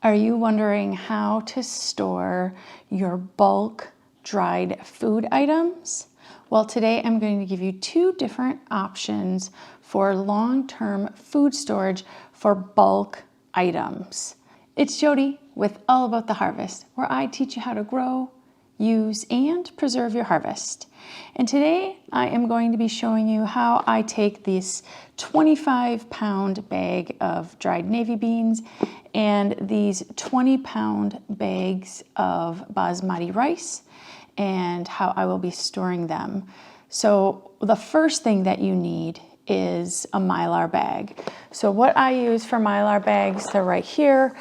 Are you wondering how to store your bulk dried food items? Well, today I'm going to give you two different options for long-term food storage for bulk items. It's Jody with All About the Harvest, where I teach you how to grow, use, and preserve your harvest. And today I am going to be showing you how I take this 25-pound bag of dried navy beans and these 20-pound bags of basmati rice and how I will be storing them. So the first thing that you need is a Mylar bag. So what I use for Mylar bags, they're right here.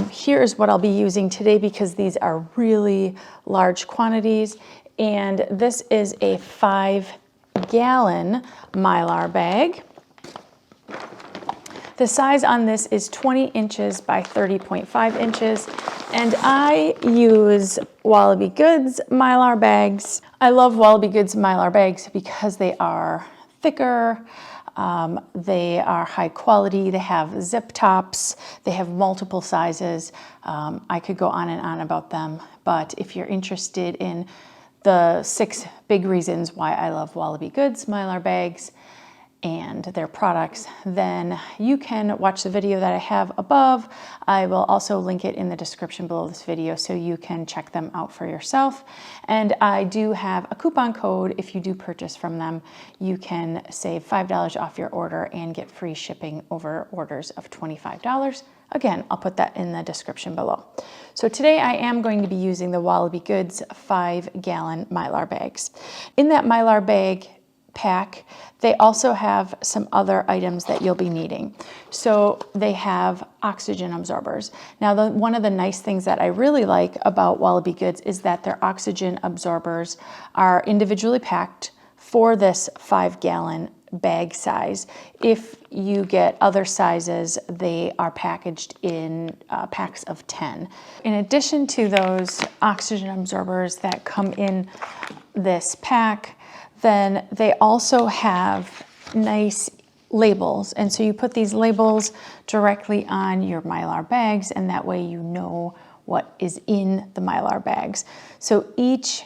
Here's what I'll be using today because these are really large quantities. And this is a 5-gallon Mylar bag. The size on this is 20 inches by 30.5 inches. And I use Wallaby Goods Mylar bags. I love Wallaby Goods Mylar bags because they are thicker, they are high quality, they have zip tops, they have multiple sizes. I could go on and on about them, but if you're interested in the 6 big reasons why I love Wallaby Goods Mylar bags and their products, then you can watch the video that I have above. I will also link it in the description below this video so you can check them out for yourself. And I do have a coupon code. If you do purchase from them, you can save $5 off your order and get free shipping over orders of $25. Again, I'll put that in the description below. So today I am going to be using the Wallaby Goods 5-gallon Mylar bags. In that Mylar bag pack, they also have some other items that you'll be needing. So they have oxygen absorbers. Now, one of the nice things that I really like about Wallaby Goods is that their oxygen absorbers are individually packed for this 5-gallon bag size. If you get other sizes, they are packaged in packs of 10. In addition to those oxygen absorbers that come in this pack, then they also have nice labels. And so you put these labels directly on your Mylar bags, and that way you know what is in the Mylar bags. So each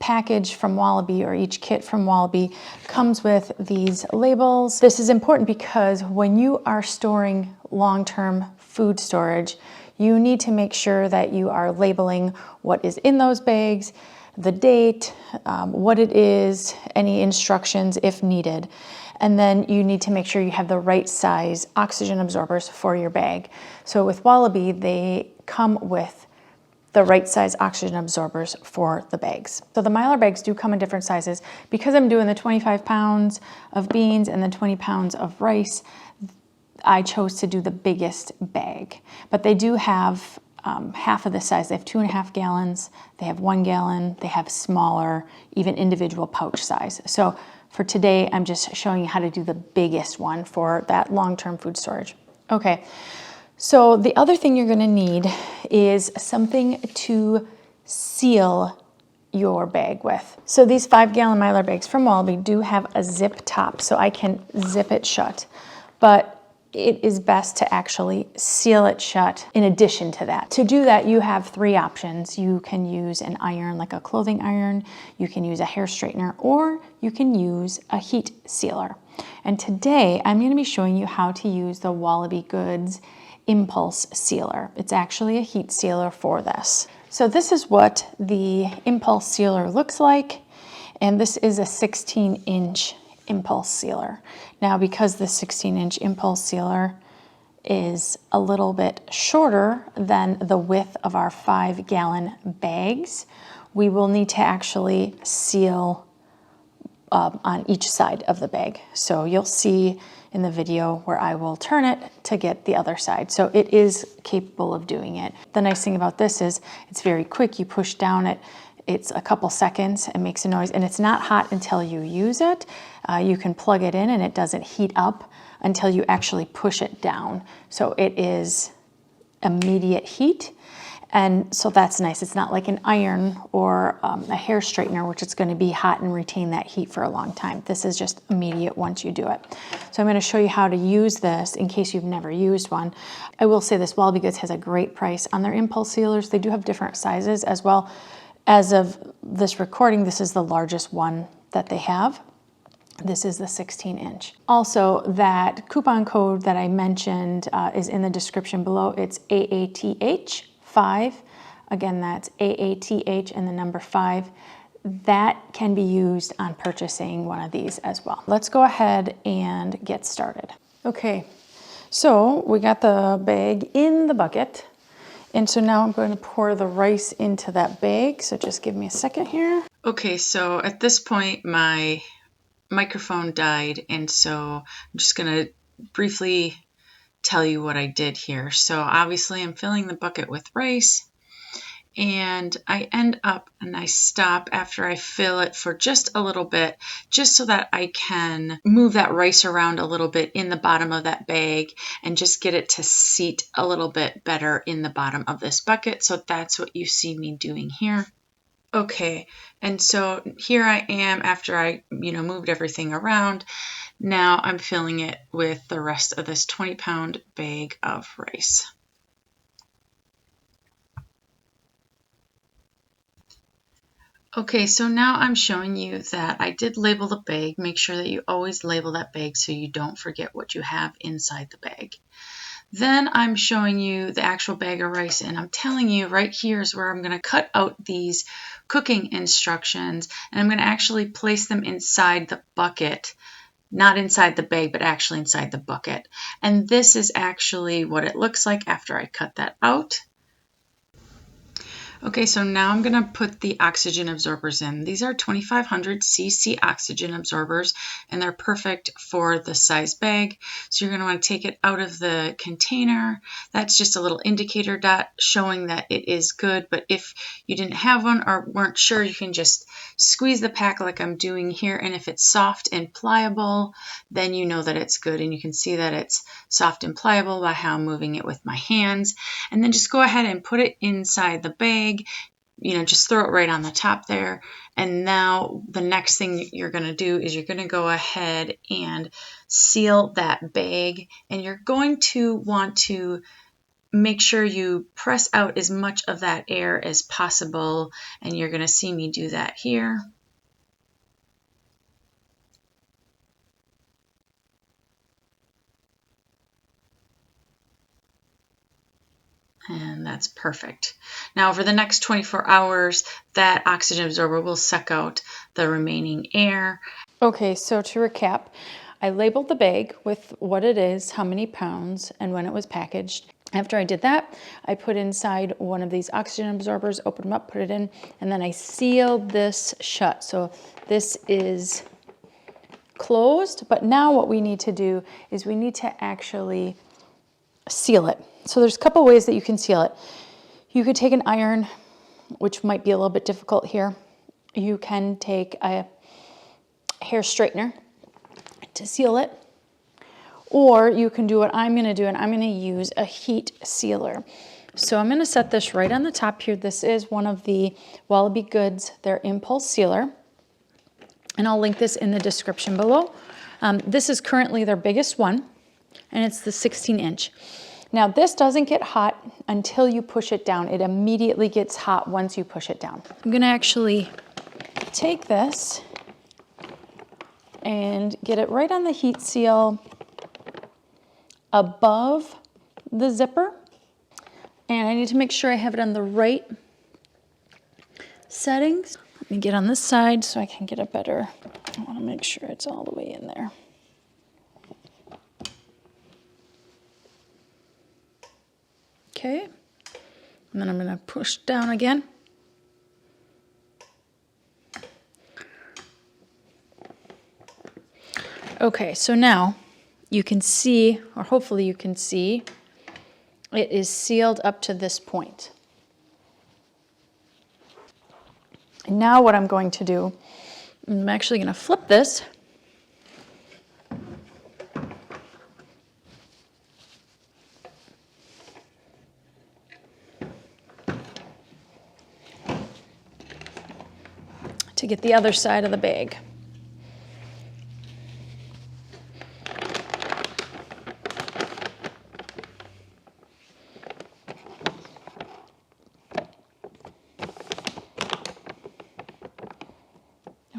package from Wallaby or each kit from Wallaby comes with these labels. This is important because when you are storing long-term food storage, you need to make sure that you are labeling what is in those bags, the date, what it is, any instructions if needed. And then you need to make sure you have the right size oxygen absorbers for your bag. So with Wallaby, they come with the right size oxygen absorbers for the bags. So the Mylar bags do come in different sizes. Because I'm doing the 25 pounds of beans and the 20 pounds of rice, I chose to do the biggest bag. But they do have half of the size. They have 2.5 gallons, they have 1 gallon, they have smaller, even individual pouch size. So for today, I'm just showing you how to do the biggest one for that long-term food storage. Okay, so the other thing you're gonna need is something to seal your bag with. So these 5-gallon Mylar bags from Wallaby do have a zip top, so I can zip it shut. But it is best to actually seal it shut in addition to that. To do that, you have 3 options. You can use an iron, like a clothing iron, you can use a hair straightener, or you can use a heat sealer. And today, I'm gonna be showing you how to use the Wallaby Goods Impulse Sealer. It's actually a heat sealer for this. So this is what the Impulse Sealer looks like, and this is a 16-inch impulse sealer. Now, because the 16-inch impulse sealer is a little bit shorter than the width of our 5-gallon bags, we will need to actually seal on each side of the bag. So you'll see in the video where I will turn it to get the other side. So it is capable of doing it. The nice thing about this is it's very quick. You push down it, it's a couple seconds, it makes a noise, and it's not hot until you use it. You can plug it in and it doesn't heat up until you actually push it down. So it is immediate heat. And so that's nice. It's not like an iron or a hair straightener, which is going to be hot and retain that heat for a long time. This is just immediate once you do it. So I'm going to show you how to use this in case you've never used one. I will say this, Wallaby Goods has a great price on their impulse sealers. They do have different sizes as well. As of this recording, this is the largest one that they have. This is the 16-inch. Also, that coupon code that I mentioned is in the description below. It's AATH5. Again, that's AATH and the number 5. That can be used on purchasing one of these as well. Let's go ahead and get started. Okay, so we got the bag in the bucket. And so now I'm going to pour the rice into that bag. So just give me a second here. Okay, so at this point, my microphone died. And so I'm just going to briefly tell you what I did here. So obviously I'm filling the bucket with rice. And I end up and I stop after I fill it for just a little bit, just so that I can move that rice around a little bit in the bottom of that bag and just get it to seat a little bit better in the bottom of this bucket. So that's what you see me doing here. Okay, and so here I am after I, moved everything around. Now I'm filling it with the rest of this 20-pound bag of rice. Okay, so now I'm showing you that I did label the bag. Make sure that you always label that bag so you don't forget what you have inside the bag. Then I'm showing you the actual bag of rice, and I'm telling you right here is where I'm going to cut out these cooking instructions, and I'm going to actually place them inside the bucket. Not inside the bag, but actually inside the bucket. And this is actually what it looks like after I cut that out. Okay, so now I'm going to put the oxygen absorbers in. These are 2500 cc oxygen absorbers, and they're perfect for the size bag. So you're going to want to take it out of the container. That's just a little indicator dot showing that it is good, but if you didn't have one or weren't sure, you can just squeeze the pack like I'm doing here, and if it's soft and pliable, then you know that it's good, and you can see that it's soft and pliable by how I'm moving it with my hands. And then just go ahead and put it inside the bag. Just throw it right on the top there. And now the next thing you're going to do is you're going to go ahead and seal that bag. And you're going to want to make sure you press out as much of that air as possible. And you're going to see me do that here. And that's perfect. Now, over the next 24 hours, that oxygen absorber will suck out the remaining air. Okay, so to recap, I labeled the bag with what it is, how many pounds, and when it was packaged. After I did that, I put inside one of these oxygen absorbers, opened them up, put it in, and then I sealed this shut. So this is closed, but now what we need to do is we need to actually seal it. So there's a couple ways that you can seal it. You could take an iron, which might be a little bit difficult here. You can take a hair straightener to seal it. Or you can do what I'm going to do, and I'm going to use a heat sealer. So I'm going to set this right on the top here. This is one of the Wallaby Goods, their impulse sealer. And I'll link this in the description below. This is currently their biggest one, and it's the 16-inch. Now this doesn't get hot until you push it down. It immediately gets hot once you push it down. I'm gonna actually take this and get it right on the heat seal above the zipper. And I need to make sure I have it on the right settings. Let me get on this side so I can get a better, I wanna make sure it's all the way in there. Okay, and then I'm going to push down again. Okay, so now you can see, or hopefully you can see, it is sealed up to this point. And now what I'm going to do, I'm actually going to flip this. to get the other side of the bag.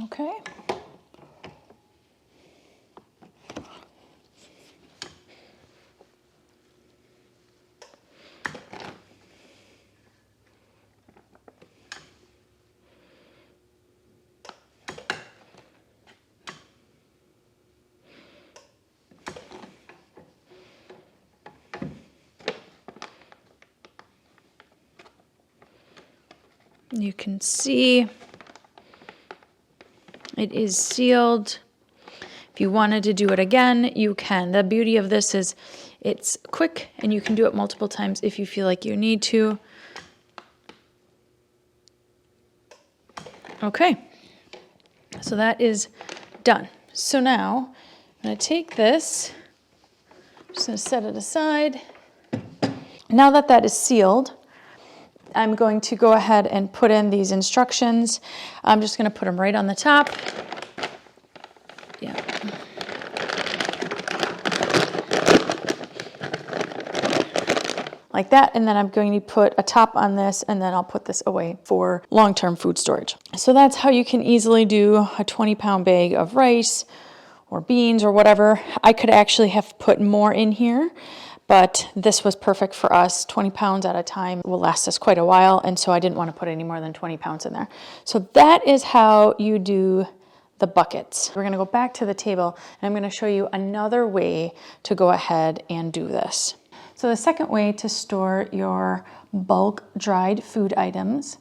Okay. You can see it is sealed. If you wanted to do it again, you can. The beauty of this is it's quick and you can do it multiple times if you feel like you need to. Okay, so that is done. So now I'm going to take this, I'm just going to set it aside. Now that that is sealed, I'm going to go ahead and put in these instructions. I'm just going to put them right on the top. Yeah. Like that, and then I'm going to put a top on this, and then I'll put this away for long-term food storage. So that's how you can easily do a 20-pound bag of rice or beans or whatever. I could actually have put more in here, but this was perfect for us. 20 pounds at a time will last us quite a while, and so I didn't want to put any more than 20 pounds in there. So that is how you do the buckets. We're going to go back to the table, and I'm going to show you another way to go ahead and do this. So the second way to store your bulk dried food items,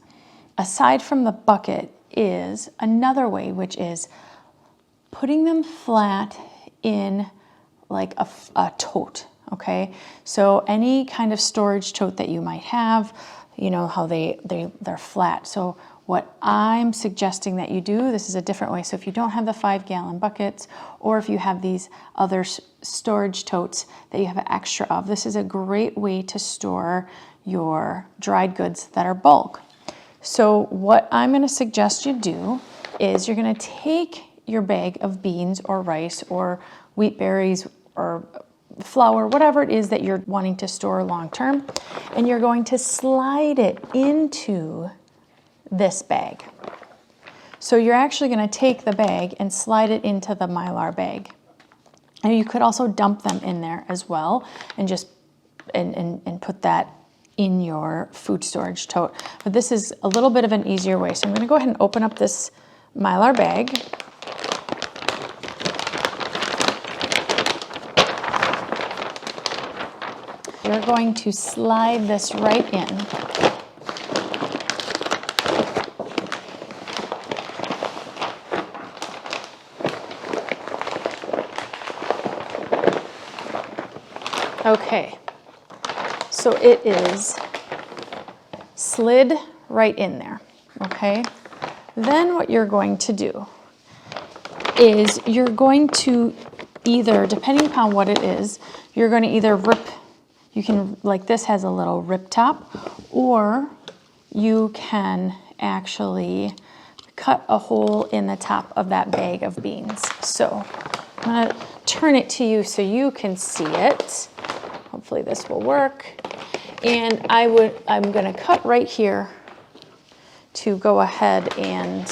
aside from the bucket, is another way, which is putting them flat in like a tote, okay? So any kind of storage tote that you might have, you know how they're flat. So what I'm suggesting that you do, this is a different way. So if you don't have the 5-gallon buckets, or if you have these other storage totes that you have extra of, this is a great way to store your dried goods that are bulk. So what I'm going to suggest you do is you're going to take your bag of beans or rice or wheat berries or flour, whatever it is that you're wanting to store long term, and you're going to slide it into this bag. So you're actually going to take the bag and slide it into the Mylar bag. And you could also dump them in there as well and just and put that in your food storage tote. But this is a little bit of an easier way. So I'm going to go ahead and open up this Mylar bag. We're going to slide this right in. Okay, so it is slid right in there, okay? Then what you're going to do is you're going to either, depending upon what it is, you're going to either rip, you can, like this has a little rip top, or you can actually cut a hole in the top of that bag of beans. So I'm going to turn it to you so you can see it. Hopefully this will work. And I'm going to cut right here to go ahead and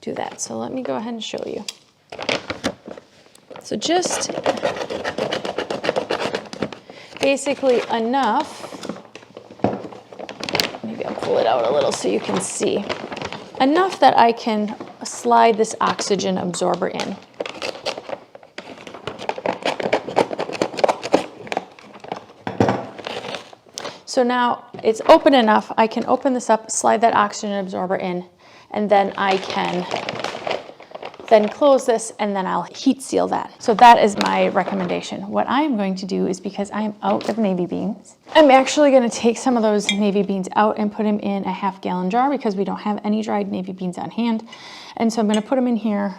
do that. So let me go ahead and show you. So just basically enough, maybe I'll pull it out a little so you can see, enough that I can slide this oxygen absorber in. So now it's open enough, I can open this up, slide that oxygen absorber in, and then I can then close this, and then I'll heat seal that. So that is my recommendation. What I am going to do is, because I am out of navy beans, I'm actually going to take some of those navy beans out and put them in a 1/2-gallon jar because we don't have any dried navy beans on hand. And so I'm going to put them in here,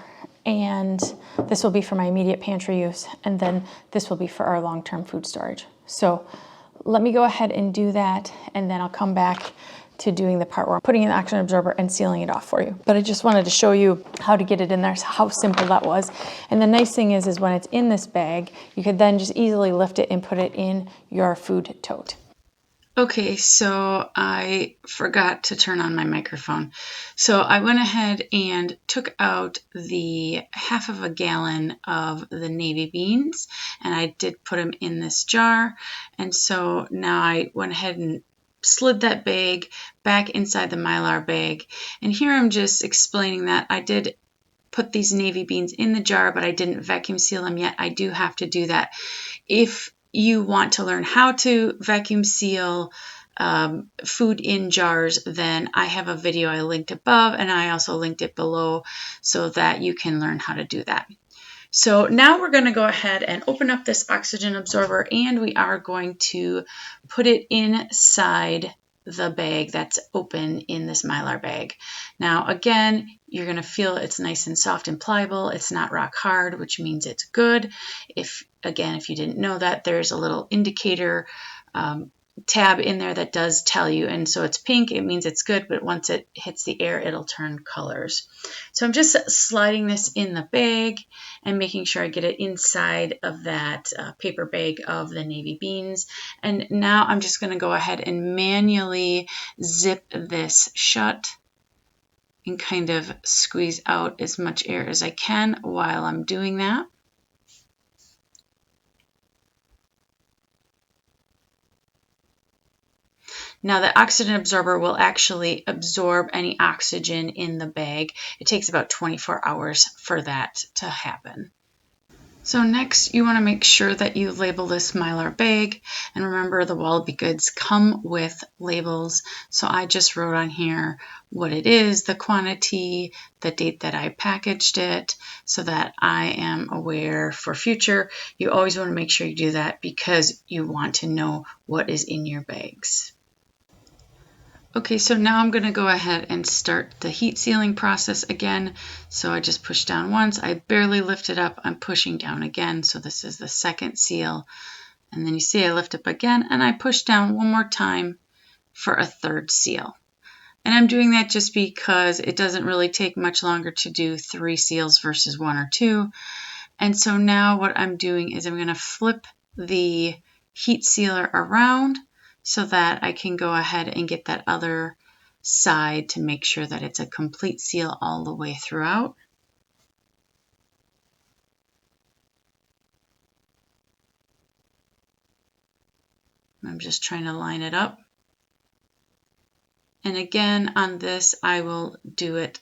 and this will be for my immediate pantry use, and then this will be for our long-term food storage. So let me go ahead and do that, and then I'll come back to doing the part where I'm putting in the oxygen absorber and sealing it off for you. But I just wanted to show you how to get it in there, how simple that was. And the nice thing is when it's in this bag, you could then just easily lift it and put it in your food tote. Okay, so I forgot to turn on my microphone. So I went ahead and took out the 1/2 gallon of the navy beans, and I did put them in this jar. And so now I went ahead and slid that bag back inside the Mylar bag. And here I'm just explaining that I did put these navy beans in the jar, but I didn't vacuum seal them yet. I do have to do that. If you want to learn how to vacuum seal food in jars, then I have a video I linked above, and I also linked it below so that you can learn how to do that. So now we're going to go ahead and open up this oxygen absorber, and we are going to put it inside the bag that's open in this Mylar bag. Now again, you're going to feel it's nice and soft and pliable. It's not rock hard, which means it's good. If you didn't know that, there's a little indicator tab in there that does tell you, and so it's pink, it means it's good, but once it hits the air, it'll turn colors. So I'm just sliding this in the bag and making sure I get it inside of that paper bag of the navy beans. And now I'm just going to go ahead and manually zip this shut and kind of squeeze out as much air as I can while I'm doing that. Now the oxygen absorber will actually absorb any oxygen in the bag. It takes about 24 hours for that to happen. So next you want to make sure that you label this Mylar bag, and remember the Wallaby goods come with labels. So I just wrote on here what it is, the quantity, the date that I packaged it, so that I am aware for future. You always want to make sure you do that because you want to know what is in your bags. Okay, so now I'm going to go ahead and start the heat sealing process again. So I just push down once, I barely lift it up, I'm pushing down again. So this is the second seal. And then you see I lift up again and I push down one more time for a third seal. And I'm doing that just because it doesn't really take much longer to do 3 seals versus 1 or 2. And so now what I'm doing is I'm going to flip the heat sealer around so that I can go ahead and get that other side to make sure that it's a complete seal all the way throughout. I'm just trying to line it up. And again, on this, I will do it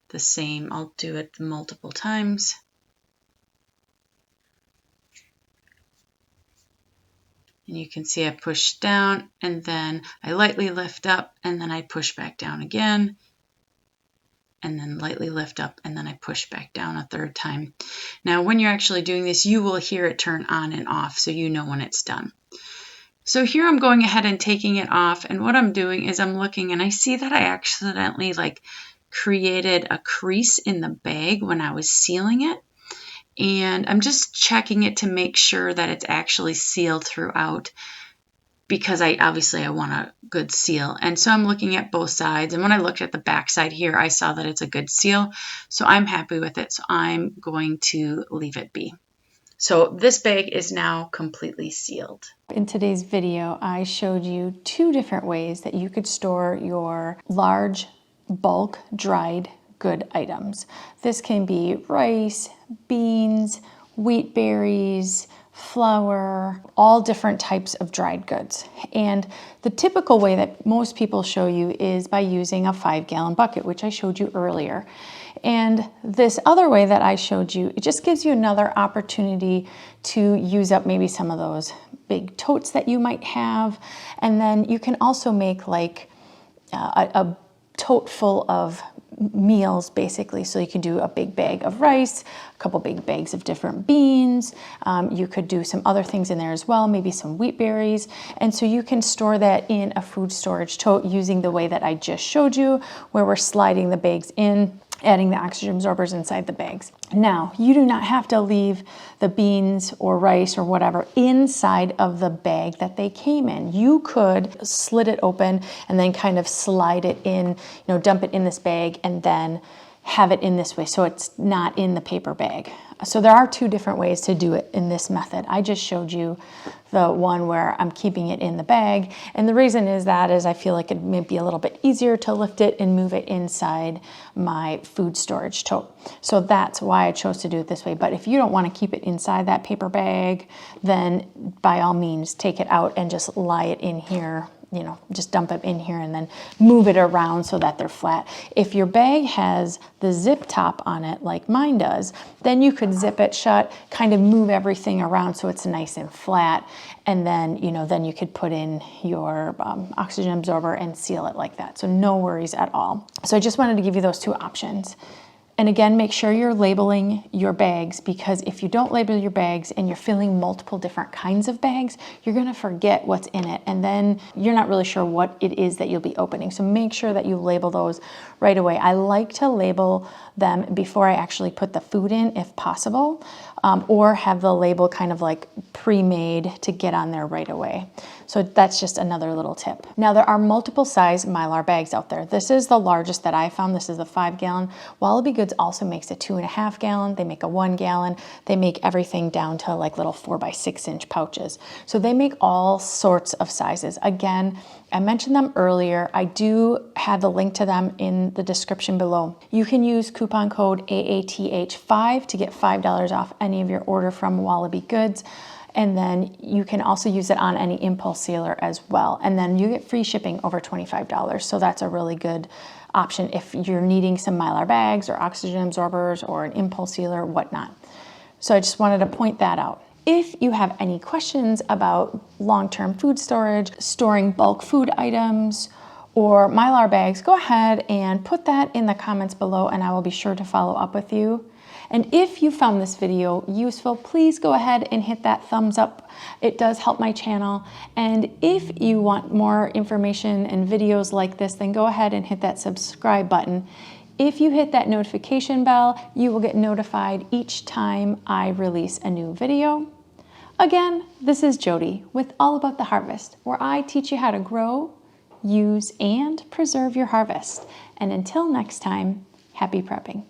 the same. I'll do it multiple times. And you can see I push down and then I lightly lift up and then I push back down again. And then lightly lift up and then I push back down a third time. Now when you're actually doing this, you will hear it turn on and off so you know when it's done. So here I'm going ahead and taking it off, and what I'm doing is I'm looking and I see that I accidentally created a crease in the bag when I was sealing it. And I'm just checking it to make sure that it's actually sealed throughout because I want a good seal. And so I'm looking at both sides. And when I looked at the back side here, I saw that it's a good seal. So I'm happy with it. So I'm going to leave it be. So this bag is now completely sealed. In today's video, I showed you 2 different ways that you could store your large bulk dried good items. This can be rice, beans, wheat berries, flour, all different types of dried goods. And the typical way that most people show you is by using a 5-gallon bucket, which I showed you earlier. And this other way that I showed you, it just gives you another opportunity to use up maybe some of those big totes that you might have. And then you can also make a tote full of meals basically. So you can do a big bag of rice, a couple big bags of different beans. You could do some other things in there as well, maybe some wheat berries. And so you can store that in a food storage tote using the way that I just showed you, where we're sliding the bags in adding the oxygen absorbers inside the bags. Now, you do not have to leave the beans or rice or whatever inside of the bag that they came in. You could slit it open and then kind of slide it in, dump it in this bag and then have it in this way so it's not in the paper bag. So there are two different ways to do it in this method. I just showed you the one where I'm keeping it in the bag, and the reason is I feel like it may be a little bit easier to lift it and move it inside my food storage tote. So that's why I chose to do it this way. But if you don't want to keep it inside that paper bag, then by all means take it out and just lie it in here. Just dump it in here and then move it around so that they're flat. If your bag has the zip top on it like mine does, then you could zip it shut, kind of move everything around so it's nice and flat. And then, then you could put in your oxygen absorber and seal it like that. So no worries at all. So I just wanted to give you those two options. And again, make sure you're labeling your bags, because if you don't label your bags and you're filling multiple different kinds of bags, you're going to forget what's in it. And then you're not really sure what it is that you'll be opening. So make sure that you label those right away. I like to label them before I actually put the food in, if possible, or have the label kind of like pre-made to get on there right away. So that's just another little tip. Now, there are multiple size Mylar bags out there. This is the largest that I found. This is a 5 gallon. Wallaby Goods also makes a 2.5 gallon. They make a 1 gallon. They make everything down to like little 4 by 6 inch pouches. So they make all sorts of sizes. Again, I mentioned them earlier. I do have the link to them in the description below. You can use coupon code AATH5 to get $5 off any of your order from Wallaby Goods. And then you can also use it on any impulse sealer as well. And then you get free shipping over $25. So that's a really good option if you're needing some Mylar bags or oxygen absorbers or an impulse sealer, whatnot. So I just wanted to point that out. If you have any questions about long-term food storage, storing bulk food items, or Mylar bags, go ahead and put that in the comments below and I will be sure to follow up with you. And if you found this video useful, please go ahead and hit that thumbs up. It does help my channel. And if you want more information and videos like this, then go ahead and hit that subscribe button. If you hit that notification bell, you will get notified each time I release a new video. Again, this is Jody with All About the Harvest, where I teach you how to grow, use, and preserve your harvest. And until next time, happy prepping.